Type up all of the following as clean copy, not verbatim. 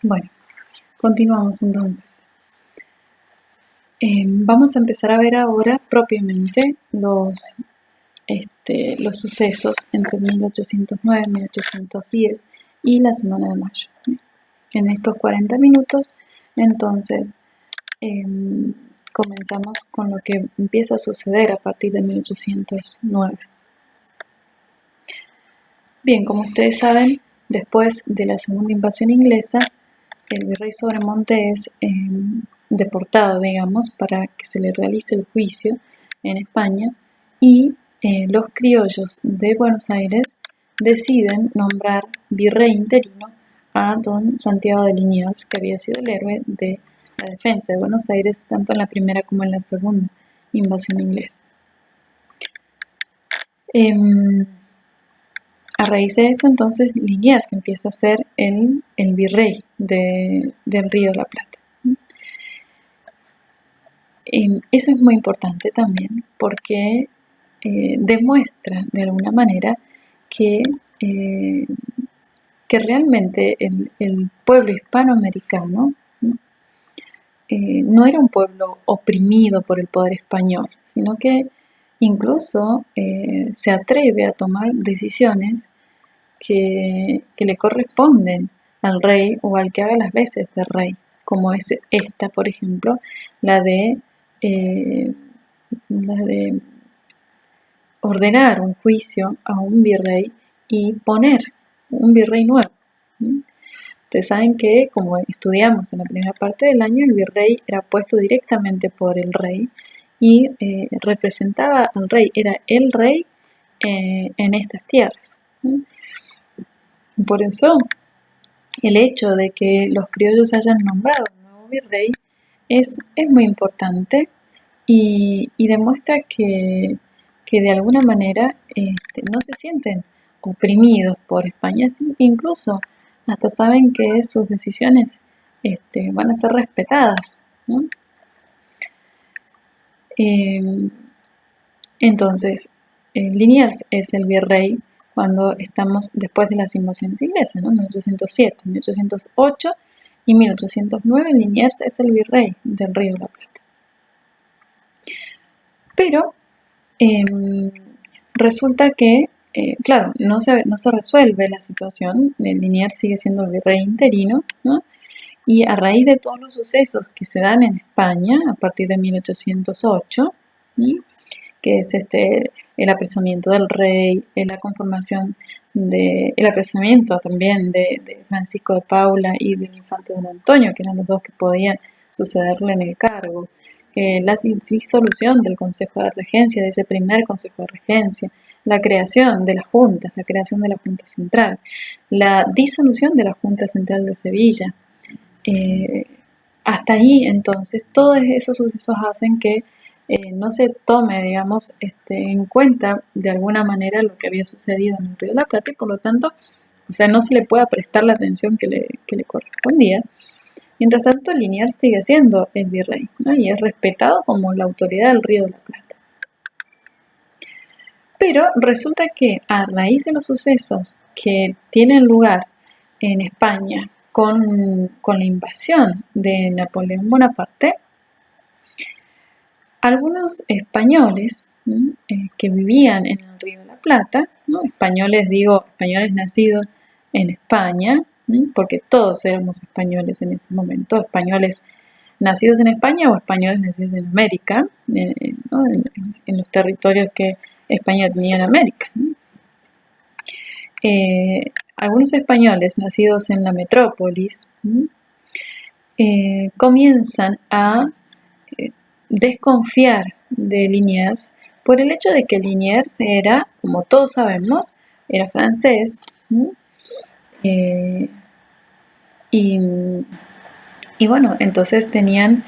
Bueno, continuamos entonces. Vamos a empezar a ver ahora propiamente los sucesos entre 1809 y 1810 y la Semana de Mayo. En estos 40 minutos, entonces, comenzamos con lo que empieza a suceder a partir de 1809. Bien, como ustedes saben, después de la segunda invasión inglesa, el virrey Sobremonte es deportado, digamos, para que se le realice el juicio en España, y los criollos de Buenos Aires deciden nombrar virrey interino a don Santiago de Liniers, que había sido el héroe de la defensa de Buenos Aires tanto en la primera como en la segunda invasión inglesa. A raíz de eso, entonces, Liniers empieza a ser el virrey del Río de la Plata. Eso es muy importante también porque demuestra de alguna manera que realmente el pueblo hispanoamericano no era un pueblo oprimido por el poder español, sino que incluso se atreve a tomar decisiones que le corresponden al rey o al que haga las veces de rey, como es esta, por ejemplo, la de ordenar un juicio a un virrey y poner un virrey nuevo. Ustedes saben que, como estudiamos en la primera parte del año, el virrey era puesto directamente por el rey y representaba al rey, era el rey en estas tierras. Por eso, el hecho de que los criollos hayan nombrado un nuevo virrey es muy importante y demuestra que de alguna manera no se sienten oprimidos por España, incluso hasta saben que sus decisiones van a ser respetadas, ¿no? Entonces, Liniers es el virrey cuando estamos después de las invasiones inglesas, ¿no? 1807, 1808 y 1809, Liniers es el virrey del Río de la Plata. Pero resulta que, claro, no se resuelve la situación, Liniers sigue siendo el virrey interino, ¿no? Y a raíz de todos los sucesos que se dan en España a partir de 1808, ¿sí? Que es el apresamiento del rey, la conformación el apresamiento también de Francisco de Paula y del infante don Antonio, que eran los dos que podían sucederle en el cargo, la disolución del Consejo de Regencia, de ese primer Consejo de Regencia, la creación de las juntas, la creación de la Junta Central, la disolución de la Junta Central de Sevilla. Hasta ahí, entonces, todos esos sucesos hacen que no se tome, digamos, en cuenta de alguna manera lo que había sucedido en el Río de la Plata y por lo tanto, o sea, no se le pueda prestar la atención que le correspondía. Mientras tanto, Liniers sigue siendo el virrey, ¿no? Y es respetado como la autoridad del Río de la Plata. Pero resulta que a raíz de los sucesos que tienen lugar en España con la invasión de Napoleón Bonaparte, algunos españoles que vivían en el Río de la Plata, ¿no? Españoles nacidos en España, porque todos éramos españoles en ese momento, españoles nacidos en España o españoles nacidos en América, ¿no? en los territorios que España tenía en América, ¿no? Algunos españoles nacidos en la metrópolis comienzan a desconfiar de Liniers por el hecho de que Liniers era, como todos sabemos, era francés, y bueno, entonces tenían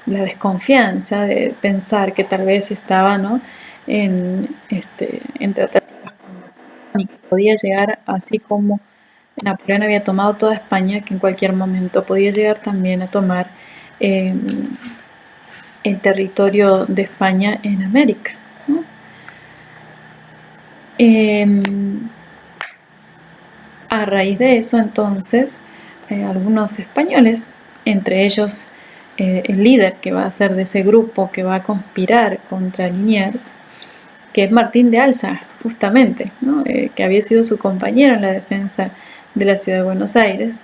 la desconfianza de pensar que tal vez estaba, ¿no? en tratativas con Napoleón y que podía llegar, así como Napoleón había tomado toda España, que en cualquier momento podía llegar también a tomar el territorio de España en América, ¿no? A raíz de eso, entonces, algunos españoles, entre ellos el líder que va a ser de ese grupo que va a conspirar contra Liniers, que es Martín de Álzaga, justamente, ¿no? Que había sido su compañero en la defensa de la ciudad de Buenos Aires.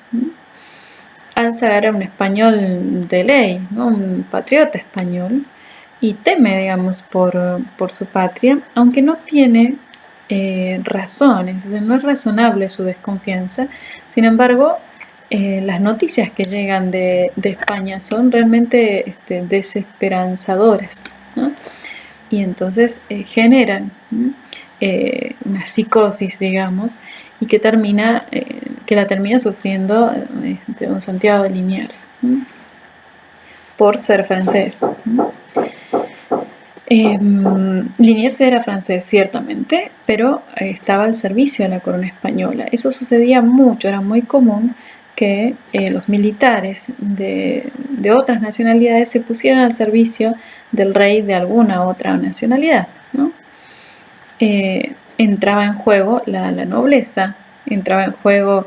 Álzaga era un español de ley, ¿no? Un patriota español, y teme, digamos, por su patria, aunque no tiene razones, o sea, no es razonable su desconfianza. Sin embargo, las noticias que llegan de España son realmente desesperanzadoras, ¿no? Y entonces generan una psicosis, digamos, y que la termina sufriendo don Santiago de Liniers, por ser francés. Liniers era francés, ciertamente, pero estaba al servicio de la corona española. Eso sucedía mucho, era muy común que los militares de otras nacionalidades se pusieran al servicio del rey de alguna otra nacionalidad, ¿no? Entraba en juego la nobleza, entraba en juego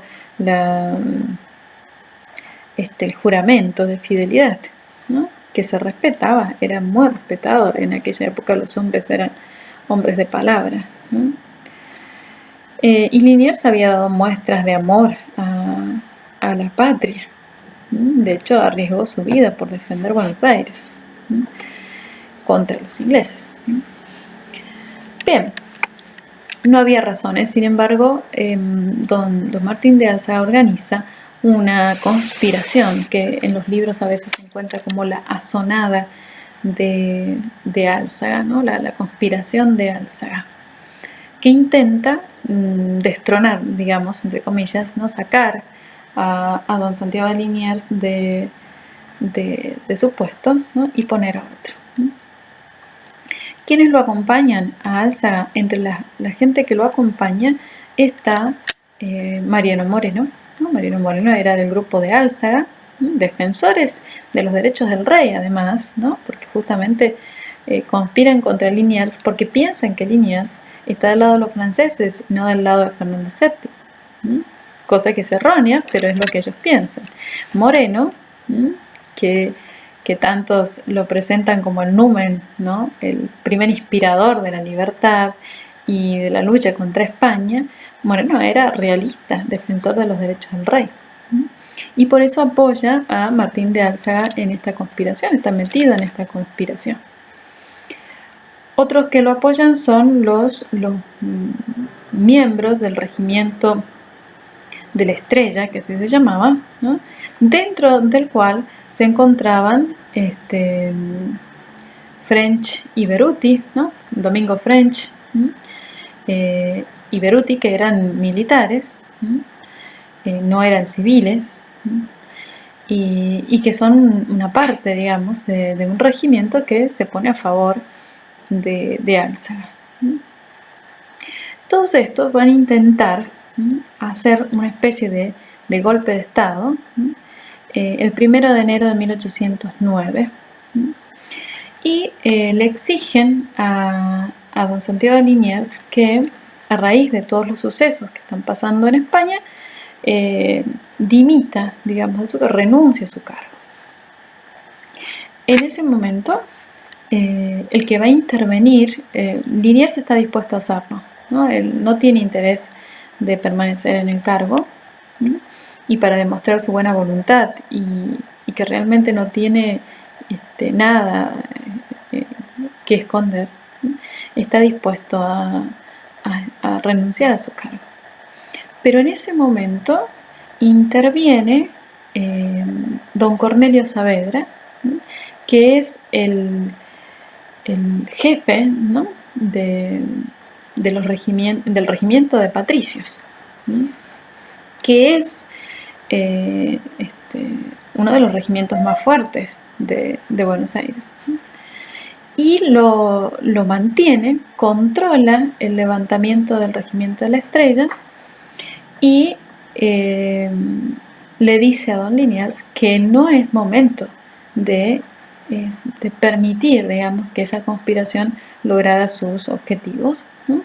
el juramento de fidelidad, ¿no? Que se respetaba, era muy respetado. En aquella época los hombres eran hombres de palabra, ¿no? Y Liniers había dado muestras de amor a la patria, ¿no? De hecho, arriesgó su vida por defender Buenos Aires, ¿no? Contra los ingleses, ¿no? Bien, no había razones. Sin embargo, don Martín de Álzaga organiza una conspiración que en los libros a veces se encuentra como la asonada de Álzaga, ¿no? La conspiración de Álzaga, que intenta destronar, digamos, entre comillas, ¿no? Sacar a don Santiago de Liniers de su puesto, ¿no? Y poner a otro, ¿no? ¿Quiénes lo acompañan a Álzaga? Entre la gente que lo acompaña está Mariano Moreno, ¿no? Mariano Moreno era del grupo de Álzaga, ¿no? Defensores de los derechos del rey, además, ¿no? Porque justamente conspiran contra Liniers porque piensan que Liniers está del lado de los franceses y no del lado de Fernando VII, ¿no? Cosa que es errónea, pero es lo que ellos piensan. Moreno, ¿no? que tantos lo presentan como el numen, ¿no? El primer inspirador de la libertad y de la lucha contra España. Moreno era realista, defensor de los derechos del rey, ¿no? Y por eso apoya a Martín de Álzaga en esta conspiración, está metido en esta conspiración. Otros que lo apoyan son los miembros del regimiento de la Estrella, que así se llamaba, ¿no? Dentro del cual se encontraban French y Beruti, ¿no? Domingo French, y Beruti, que eran militares, no eran civiles, y que son una parte, digamos, de un regimiento que se pone a favor de Álzaga. Todos estos van a intentar hacer una especie de golpe de Estado el 1 de enero de 1809, y le exigen a don Santiago de Liniers que, a raíz de todos los sucesos que están pasando en España, dimita, digamos, renuncie a su cargo. En ese momento, el que va a intervenir, Liniers está dispuesto a hacerlo, ¿no? Él no tiene interés de permanecer en el cargo, ¿no? Y para demostrar su buena voluntad y que realmente no tiene nada que esconder, ¿no? Está dispuesto a renunciar a su cargo. Pero en ese momento interviene don Cornelio Saavedra, ¿no? Que es el jefe, ¿no? del regimiento de patricios, ¿no? Que es uno de los regimientos más fuertes de Buenos Aires, ¿no? Y lo mantiene, controla el levantamiento del regimiento de la Estrella y le dice a don Liniers que no es momento de permitir, digamos, que esa conspiración lograra sus objetivos, ¿no?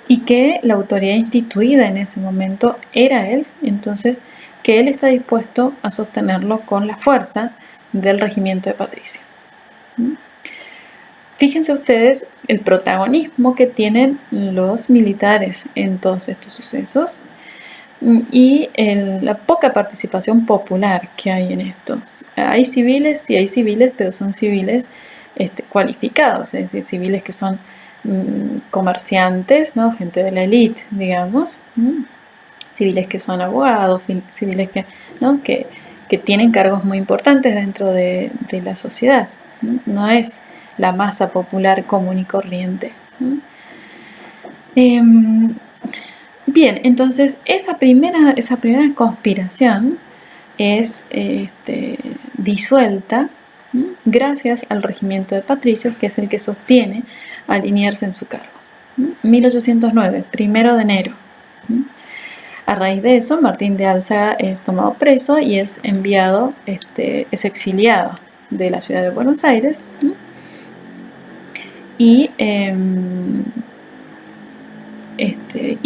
Y que la autoridad instituida en ese momento era él. Entonces que él está dispuesto a sostenerlo con la fuerza del regimiento de Patricio. Fíjense ustedes el protagonismo que tienen los militares en todos estos sucesos y la poca participación popular que hay en esto. Hay civiles, sí hay civiles, pero son civiles cualificados, es decir, civiles que son comerciantes, ¿no? Gente de la élite, digamos, civiles que son abogados, civiles que tienen cargos muy importantes dentro de la sociedad. No es la masa popular común y corriente. Bien, entonces esa primera conspiración es disuelta gracias al regimiento de patricios, que es el que sostiene a Liniers en su cargo. 1809, 1 de enero. A raíz de eso, Martín de Álzaga es tomado preso y es enviado, es exiliado de la ciudad de Buenos Aires. Y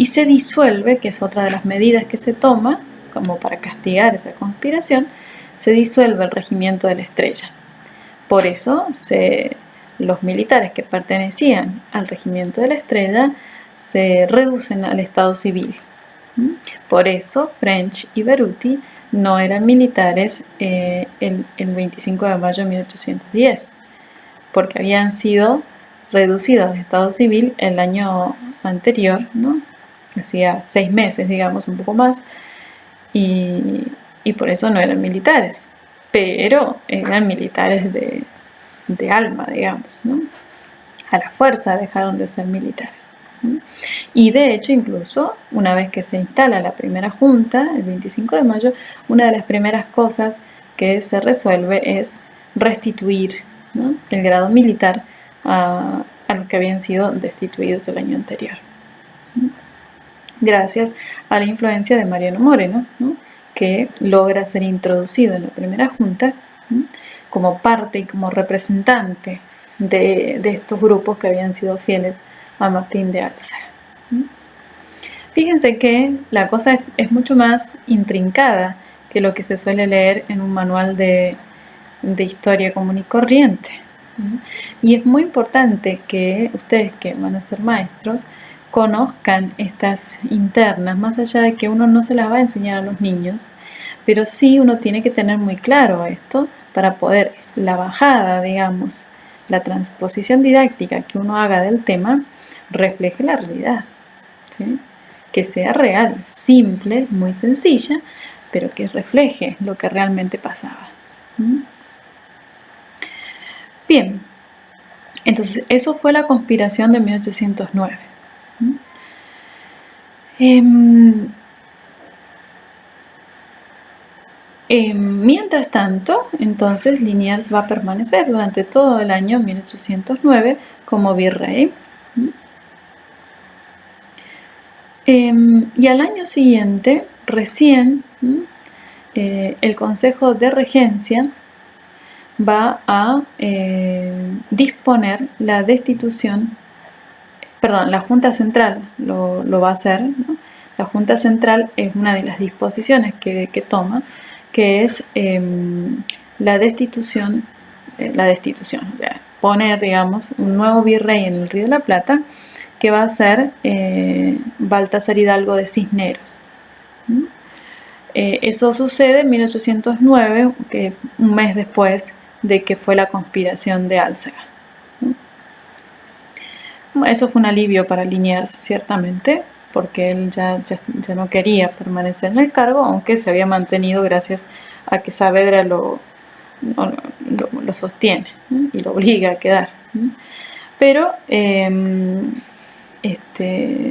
se disuelve, que es otra de las medidas que se toma como para castigar esa conspiración, se disuelve el regimiento de la Estrella. Por eso los militares que pertenecían al regimiento de la Estrella se reducen al estado civil. Por eso French y Beruti no eran militares el 25 de mayo de 1810, porque habían sido reducidos al estado civil el año anterior, ¿no? Hacía 6 meses, digamos, un poco más, y por eso no eran militares, pero eran militares de alma, digamos, ¿no? A la fuerza dejaron de ser militares. Y de hecho, incluso una vez que se instala la primera junta, el 25 de mayo, una de las primeras cosas que se resuelve es restituir, ¿no?, el grado militar a los que habían sido destituidos el año anterior. Gracias a la influencia de Mariano Moreno, ¿no?, que logra ser introducido en la primera junta, ¿no?, como parte y como representante de estos grupos que habían sido fieles a Martín de Álzaga. Fíjense que la cosa es mucho más intrincada que lo que se suele leer en un manual de historia común y corriente. Y es muy importante que ustedes, que van a ser maestros, conozcan estas internas, más allá de que uno no se las va a enseñar a los niños, pero sí uno tiene que tener muy claro esto para poder la bajada, digamos, la transposición didáctica que uno haga del tema, refleje la realidad, ¿sí?, que sea real, simple, muy sencilla, pero que refleje lo que realmente pasaba. Bien, entonces eso fue la conspiración de 1809. Mientras tanto, entonces Liniers va a permanecer durante todo el año 1809 como virrey. Y al año siguiente, recién, el Consejo de Regencia va a disponer la destitución, perdón, la Junta Central lo va a hacer, ¿no? La Junta Central es una de las disposiciones que toma, que es la destitución, o sea, poner, digamos, un nuevo virrey en el Río de la Plata, que va a ser Baltasar Hidalgo de Cisneros. Eso sucede en 1809, un mes después de que fue la conspiración de Álzaga. Eso fue un alivio para Liniers, ciertamente, porque él ya no quería permanecer en el cargo, aunque se había mantenido gracias a que Saavedra lo sostiene, ¿no?, y lo obliga a quedar. Pero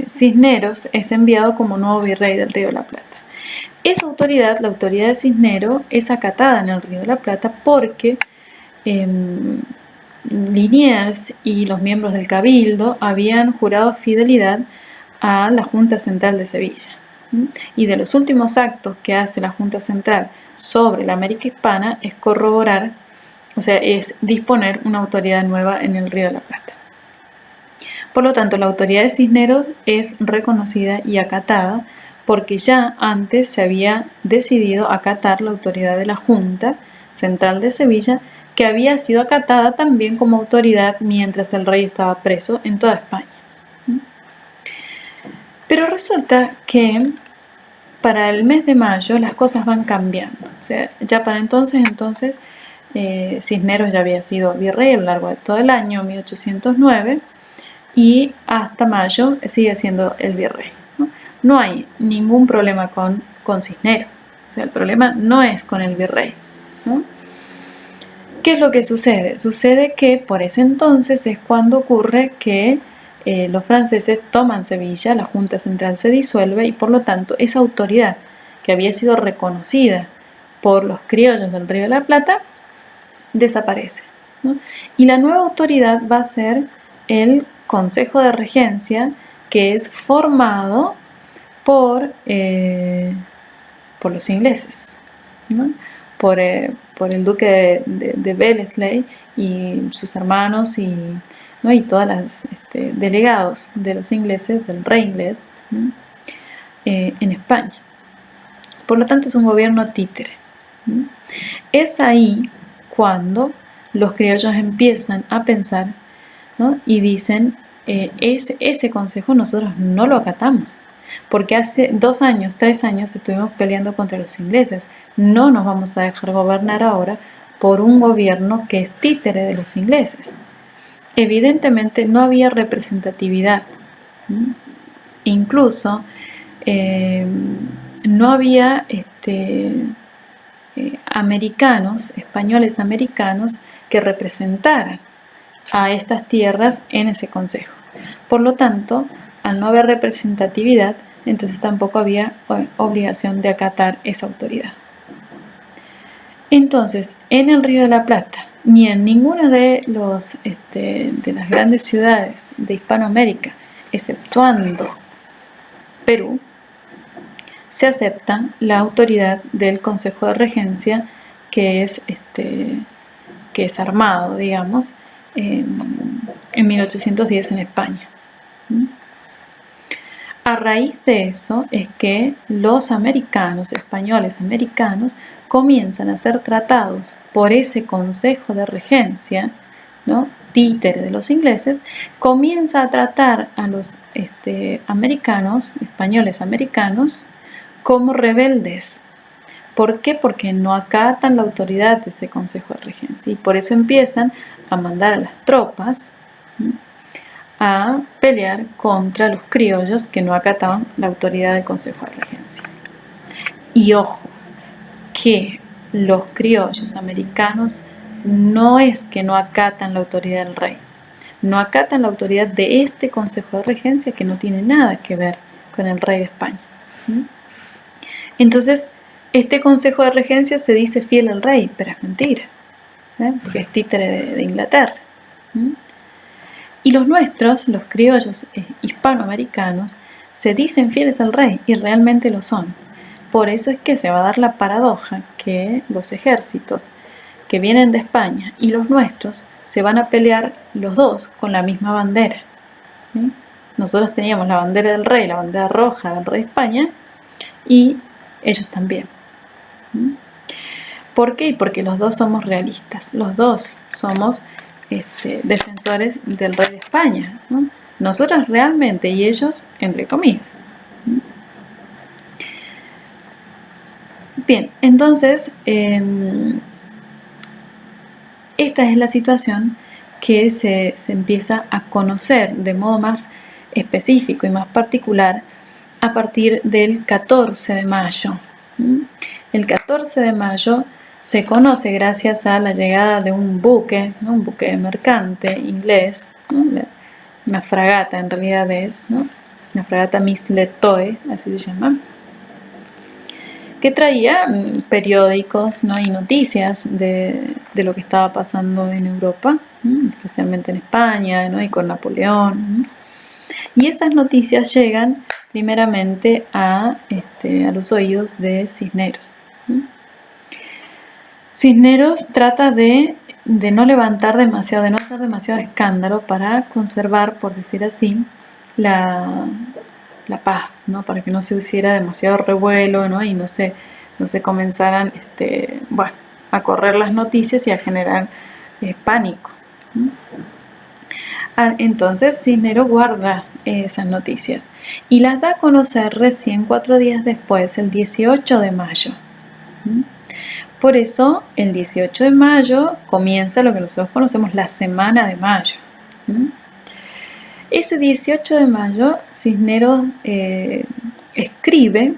Cisneros es enviado como nuevo virrey del Río de la Plata. Esa autoridad, la autoridad de Cisneros, es acatada en el Río de la Plata porque Liniers y los miembros del Cabildo habían jurado fidelidad a la Junta Central de Sevilla. Y de los últimos actos que hace la Junta Central sobre la América Hispana es corroborar, o sea, es disponer una autoridad nueva en el Río de la Plata. Por lo tanto, la autoridad de Cisneros es reconocida y acatada porque ya antes se había decidido acatar la autoridad de la Junta Central de Sevilla, que había sido acatada también como autoridad mientras el rey estaba preso en toda España. Pero resulta que para el mes de mayo las cosas van cambiando. O sea, ya para entonces Cisneros ya había sido virrey a lo largo de todo el año 1809 y hasta mayo sigue siendo el virrey. No hay ningún problema con Cisneros. O sea, el problema no es con el virrey, ¿no? ¿Qué es lo que sucede? Sucede que por ese entonces es cuando ocurre que los franceses toman Sevilla, la Junta Central se disuelve y por lo tanto esa autoridad que había sido reconocida por los criollos del Río de la Plata desaparece, ¿no? Y la nueva autoridad va a ser el Consejo de Regencia, que es formado por los ingleses, ¿no? Por el duque de Wellesley y sus hermanos ¿no? y todas las delegados de los ingleses, del rey inglés, ¿no? En España. Por lo tanto es un gobierno títere, ¿no? Es ahí cuando los criollos empiezan a pensar, ¿no? y dicen, ese consejo nosotros no lo acatamos, porque hace 2 años, 3 años estuvimos peleando contra los ingleses, no nos vamos a dejar gobernar ahora por un gobierno que es títere de los ingleses. Evidentemente no había representatividad, ¿no? Incluso no había españoles americanos que representaran a estas tierras en ese consejo. Por lo tanto, al no haber representatividad, entonces tampoco había obligación de acatar esa autoridad. Entonces, en el Río de la Plata, ni en ninguna de las grandes ciudades de Hispanoamérica, exceptuando Perú, se acepta la autoridad del Consejo de Regencia, que es armado, digamos, en 1810 en España. A raíz de eso es que los españoles americanos, comienzan a ser tratados por ese Consejo de Regencia, ¿no? títere de los ingleses, comienza a tratar a los españoles americanos, como rebeldes. ¿Por qué? Porque no acatan la autoridad de ese Consejo de Regencia y por eso empiezan a mandar a las tropas, ¿sí? a pelear contra los criollos que no acataban la autoridad del Consejo de Regencia. Y ojo, que los criollos americanos no es que no acatan la autoridad del rey, no acatan la autoridad de este Consejo de Regencia que no tiene nada que ver con el rey de España. Entonces, este Consejo de Regencia se dice fiel al rey, pero es mentira, porque es títere de Inglaterra. Y los nuestros, los criollos hispanoamericanos, se dicen fieles al rey y realmente lo son. Por eso es que se va a dar la paradoja que los ejércitos que vienen de España y los nuestros se van a pelear los dos con la misma bandera. ¿Sí? Nosotros teníamos la bandera del rey, la bandera roja del rey de España, y ellos también. ¿Por qué? Porque los dos somos realistas, los dos somos defensores del rey de España, ¿no? Nosotros realmente y ellos entre comillas. Bien, entonces esta es la situación que se empieza a conocer de modo más específico y más particular a partir del 14 de mayo. El 14 de mayo se conoce gracias a la llegada de un buque, ¿no? Un buque mercante inglés, ¿no? Una fragata en realidad es, ¿no? Una fragata Miss-Letoe, así se llama, que traía periódicos, ¿no? y noticias de lo que estaba pasando en Europa, ¿no? especialmente en España, ¿no? y con Napoleón, ¿no? Y esas noticias llegan primeramente a los oídos de Cisneros. Cisneros trata de no levantar demasiado, de no hacer demasiado escándalo para conservar, por decir así, la la paz, ¿no? Para que no se hiciera demasiado revuelo, ¿no? Y no se comenzaran, bueno, a correr las noticias y a generar pánico. Entonces Cisneros guarda esas noticias y las da a conocer recién 4 días después, el 18 de mayo. Por eso, el 18 de mayo comienza lo que nosotros conocemos la Semana de Mayo. Ese 18 de mayo, Cisneros escribe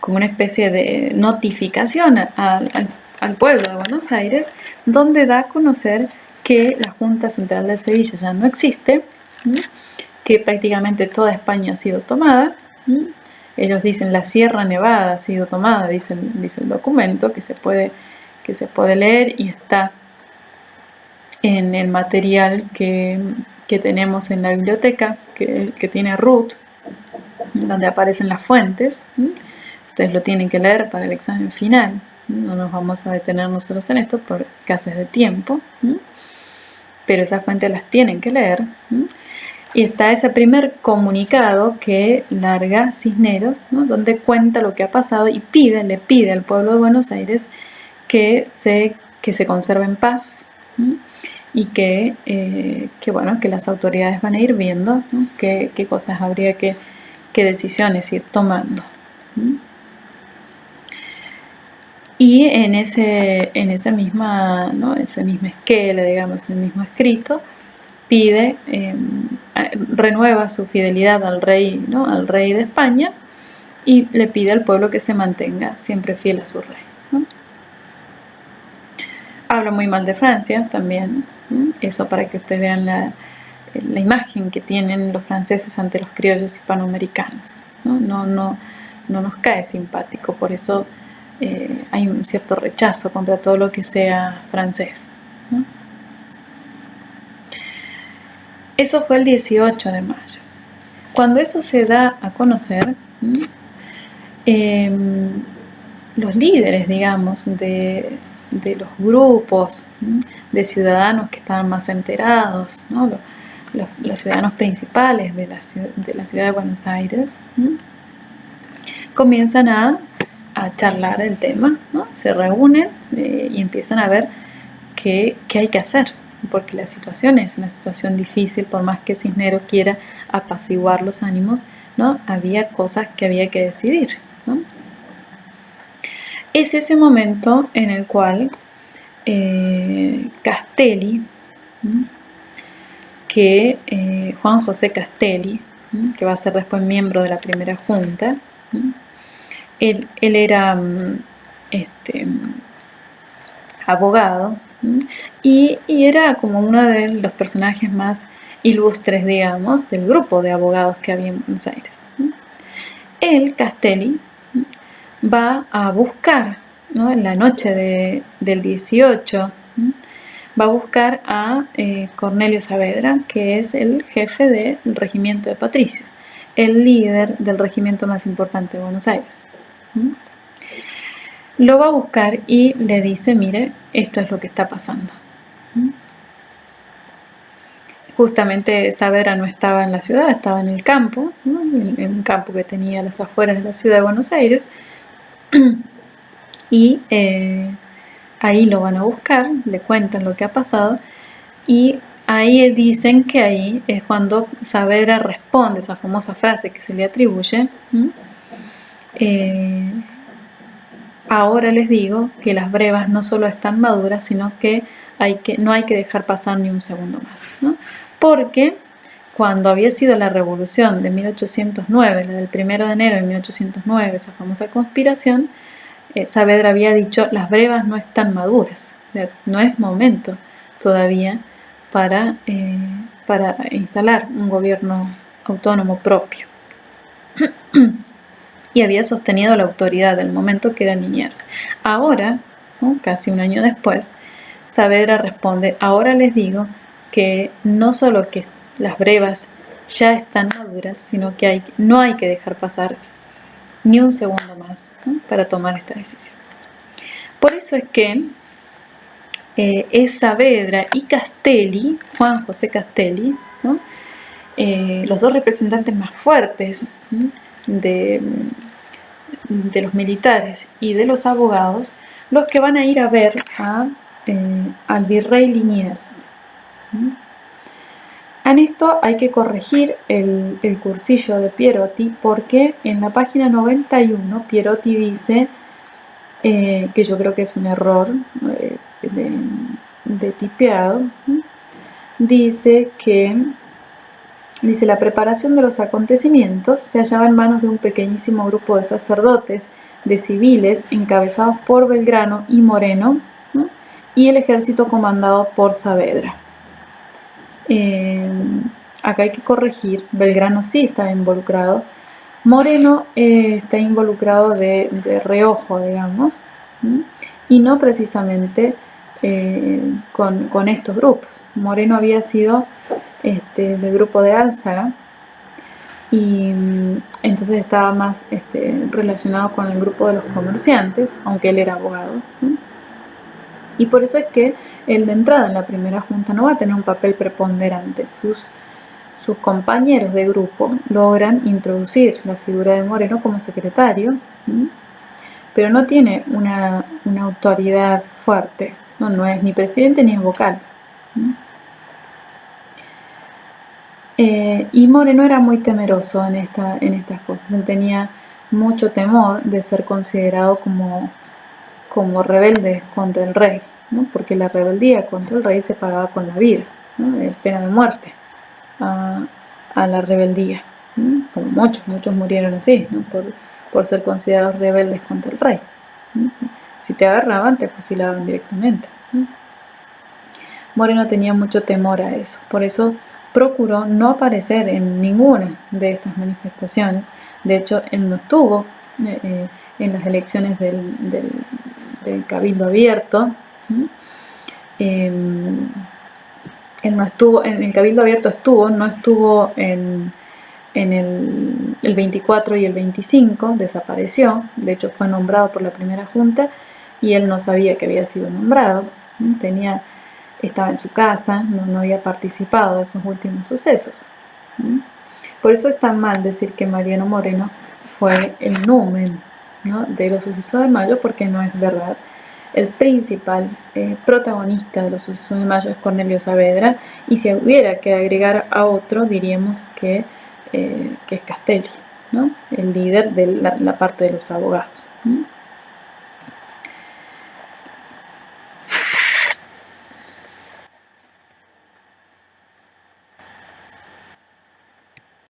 como una especie de notificación al pueblo de Buenos Aires, donde da a conocer que la Junta Central de Sevilla ya no existe, que prácticamente toda España ha sido tomada. Ellos dicen la Sierra Nevada ha sido tomada, dice el documento, que se puede leer y está en el material que tenemos en la biblioteca, que tiene Ruth, donde aparecen las fuentes. Ustedes lo tienen que leer para el examen final. No nos vamos a detener nosotros en esto por escasez de tiempo, pero esas fuentes las tienen que leer. Y está ese primer comunicado que larga Cisneros, ¿no? Donde cuenta lo que ha pasado y le pide al pueblo de Buenos Aires que se conserve en paz, y que las autoridades van a ir viendo, ¿no? qué cosas habría qué decisiones ir tomando. Y en esa misma, ¿no? ese mismo esquela, digamos, el mismo escrito, pide, renueva su fidelidad al rey, ¿no? al rey de España, y le pide al pueblo que se mantenga siempre fiel a su rey, ¿no? Habla muy mal de Francia también, ¿no? Eso para que ustedes vean la imagen que tienen los franceses ante los criollos hispanoamericanos, ¿no? No nos cae simpático, por eso hay un cierto rechazo contra todo lo que sea francés, ¿no? Eso fue el 18 de mayo. Cuando eso se da a conocer, los líderes, digamos, de los grupos de ciudadanos que estaban más enterados, ¿no? los ciudadanos principales de la ciudad de Buenos Aires, comienzan a charlar el tema, ¿no? Se reúnen y empiezan a ver qué hay que hacer, porque la situación es una situación difícil, por más que Cisneros quiera apaciguar los ánimos, ¿no? Había cosas que había que decidir, ¿no? Es ese momento en el cual Castelli, Juan José Castelli, que va a ser después miembro de la primera junta, él era abogado, y era como uno de los personajes más ilustres, digamos, del grupo de abogados que había en Buenos Aires. Él, Castelli, va a buscar, ¿no? En la noche del 18, va a buscar a Cornelio Saavedra, que es el jefe del regimiento de patricios, el líder del regimiento más importante de Buenos Aires. Lo va a buscar y le dice, mire, esto es lo que está pasando. Justamente Saavedra no estaba en la ciudad, estaba en el campo, ¿no? en un campo que tenía a las afueras de la ciudad de Buenos Aires, y ahí lo van a buscar, le cuentan lo que ha pasado, y ahí dicen que ahí es cuando Saavedra responde esa famosa frase que se le atribuye, ahora les digo que las brevas no solo están maduras, sino que no hay que dejar pasar ni un segundo más, ¿no? Porque cuando había sido la revolución de 1809, la del 1 de enero de 1809, esa famosa conspiración, Saavedra había dicho, las brevas no están maduras, no es momento todavía para instalar un gobierno autónomo propio. Y había sostenido la autoridad del momento, que era Liniers. Ahora, ¿no? Casi un año después, Saavedra responde, ahora les digo que no solo que las brevas ya están maduras, sino que no hay que dejar pasar ni un segundo más, ¿no? Para tomar esta decisión. Por eso es que es Saavedra y Castelli, Juan José Castelli, ¿no? los dos representantes más fuertes de los militares y de los abogados, los que van a ir a ver al virrey Liniers. En esto hay que corregir el cursillo de Pierotti, porque en la página 91 Pierotti dice, que yo creo que es un error de tipeado, dice la preparación de los acontecimientos se hallaba en manos de un pequeñísimo grupo de sacerdotes, de civiles, encabezados por Belgrano y Moreno, ¿no? Y el ejército comandado por Saavedra. Acá hay que corregir, Belgrano sí estaba involucrado, Moreno está involucrado de reojo, digamos, y no precisamente con estos grupos. Moreno había sido del grupo de Álzaga, y entonces estaba más relacionado con el grupo de los comerciantes, aunque él era abogado. Y por eso es que él de entrada en la primera junta no va a tener un papel preponderante. Sus compañeros de grupo logran introducir la figura de Moreno como secretario, pero no tiene una autoridad fuerte, no es ni presidente ni es vocal. Y Moreno era muy temeroso en estas cosas. Él tenía mucho temor de ser considerado como rebelde contra el rey, ¿no? Porque la rebeldía contra el rey se pagaba con la vida, ¿no? Pena de muerte a la rebeldía, ¿no? Como muchos murieron así, ¿no? por ser considerados rebeldes contra el rey, ¿no? Si te agarraban, te fusilaban directamente, ¿no? Moreno tenía mucho temor a eso, por eso procuró no aparecer en ninguna de estas manifestaciones. De hecho, él no estuvo en las elecciones del Cabildo Abierto. Él no estuvo, en el Cabildo Abierto no estuvo en el 24 y el 25, desapareció. De hecho, fue nombrado por la primera junta y él no sabía que había sido nombrado. Estaba en su casa, no había participado de esos últimos sucesos. Por eso es tan mal decir que Mariano Moreno fue el numen, ¿no?, de los sucesos de mayo, porque no es verdad. El principal protagonista de los sucesos de mayo es Cornelio Saavedra, y si hubiera que agregar a otro, diríamos que es Castelli, ¿no?, el líder de la parte de los abogados.